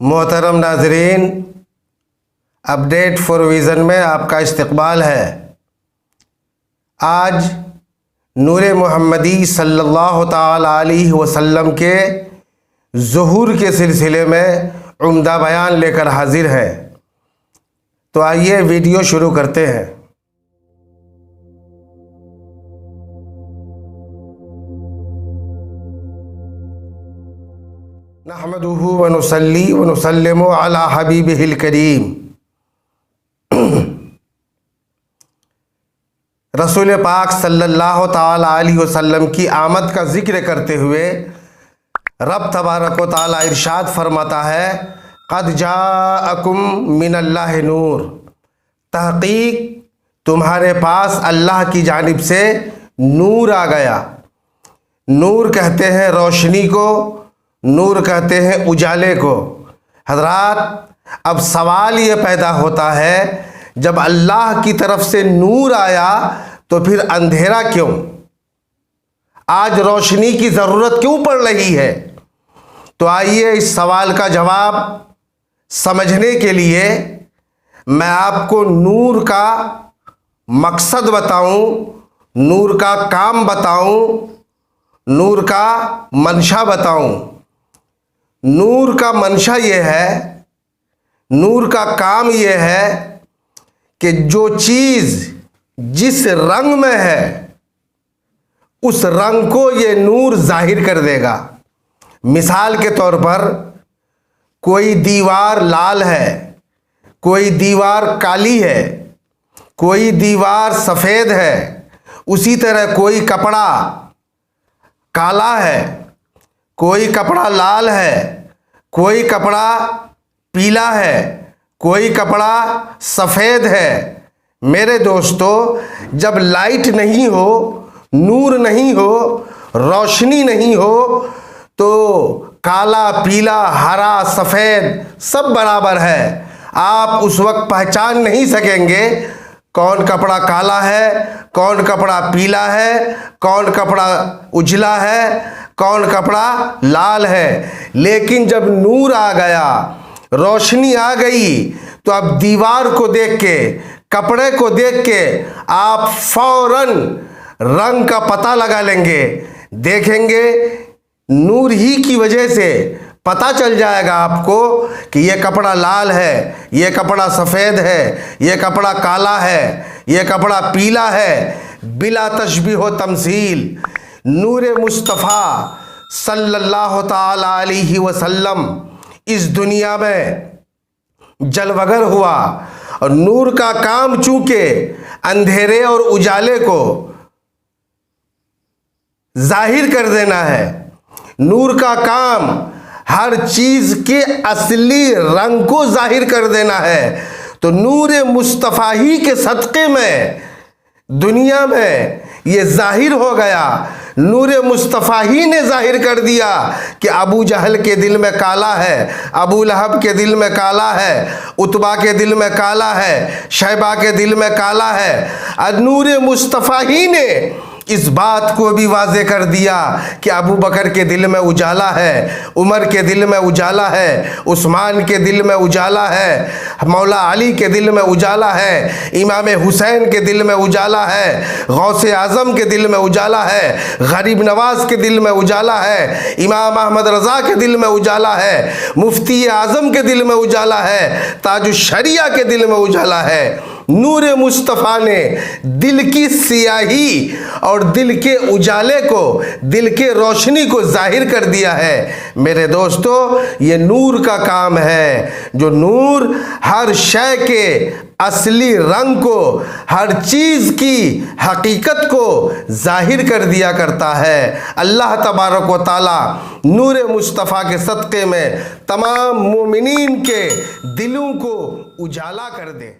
محترم ناظرین، update for vision میں آپ کا استقبال ہے۔ آج نور محمدی صلی اللہ تعالی علیہ وسلم کے ظہور کے سلسلے میں عمدہ بیان لے کر حاضر ہیں، تو آئیے ویڈیو شروع کرتے ہیں۔ نحمدہ ونصلی ونسلم علی حبیبہ الکریم۔ رسول پاک صلی اللہ تعالی علیہ وسلم کی آمد کا ذکر کرتے ہوئے رب تبارک و تعالی ارشاد فرماتا ہے، قد جاءکم من اللہ نور، تحقیق تمہارے پاس اللہ کی جانب سے نور آ گیا۔ نور کہتے ہیں روشنی کو، نور کہتے ہیں اجالے کو۔ حضرات، اب سوال یہ پیدا ہوتا ہے، جب اللہ کی طرف سے نور آیا تو پھر اندھیرا کیوں؟ آج روشنی کی ضرورت کیوں پڑ رہی ہے؟ تو آئیے اس سوال کا جواب سمجھنے کے لیے میں آپ کو نور کا مقصد بتاؤں، نور کا کام بتاؤں، نور کا منشا بتاؤں۔ نور کا منشا یہ ہے، نور کا کام یہ ہے کہ جو چیز جس رنگ میں ہے اس رنگ کو یہ نور ظاہر کر دے گا۔ مثال کے طور پر کوئی دیوار لال ہے، کوئی دیوار کالی ہے، کوئی دیوار سفید ہے، اسی طرح کوئی کپڑا کالا ہے، کوئی کپڑا لال ہے، کوئی کپڑا پیلا ہے، کوئی کپڑا سفید ہے۔ میرے دوستو، جب لائٹ نہیں ہو، نور نہیں ہو، روشنی نہیں ہو تو کالا، پیلا، ہرا، سفید سب برابر ہے۔ آپ اس وقت پہچان نہیں سکیں گے کون کپڑا کالا ہے، کون کپڑا پیلا ہے، کون کپڑا اجلا ہے، کون کپڑا لال ہے۔ لیکن جب نور آ گیا، روشنی آ گئی، تو اب دیوار کو دیکھ کے، کپڑے کو دیکھ کے آپ فوراً رنگ کا پتہ لگا لیں گے۔ دیکھیں گے نور ہی کی وجہ سے پتہ چل جائے گا آپ کو کہ یہ کپڑا لال ہے، یہ کپڑا سفید ہے، یہ کپڑا کالا ہے، یہ کپڑا پیلا ہے، بلا تشبیہ و تمثیل۔ نور مصطفیٰ صلی اللہ تعالی علیہ وسلم اس دنیا میں جلوگر ہوا، اور نور کا کام چونکہ اندھیرے اور اجالے کو ظاہر کر دینا ہے، نور کا کام ہر چیز کے اصلی رنگ کو ظاہر کر دینا ہے، تو نور مصطفیٰ ہی کے صدقے میں دنیا میں یہ ظاہر ہو گیا۔ نور مصطفیٰ ہی نے ظاہر کر دیا کہ ابو جہل کے دل میں کالا ہے، ابو لہب کے دل میں کالا ہے، عتبہ کے دل میں کالا ہے، شیبہ کے دل میں کالا ہے۔ اور نور مصطفیٰ ہی نے اس بات کو بھی واضح کر دیا کہ ابو بکر کے دل میں اجالا ہے، عمر کے دل میں اجالا ہے، عثمان کے دل میں اجالا ہے، مولا علی کے دل میں اجالا ہے، امام حسین کے دل میں اجالا ہے، غوث اعظم کے دل میں اجالا ہے، غریب نواز کے دل میں اجالا ہے، امام احمد رضا کے دل میں اجالا ہے، مفتی اعظم کے دل میں اجالا ہے، تاج الشریعہ کے دل میں اجالا ہے۔ نور مصطفیٰ نے دل کی سیاہی اور دل کے اجالے کو، دل کے روشنی کو ظاہر کر دیا ہے۔ میرے دوستو، یہ نور کا کام ہے، جو نور ہر شے کے اصلی رنگ کو، ہر چیز کی حقیقت کو ظاہر کر دیا کرتا ہے۔ اللہ تبارک و تعالی نور مصطفیٰ کے صدقے میں تمام مومنین کے دلوں کو اجالا کر دے۔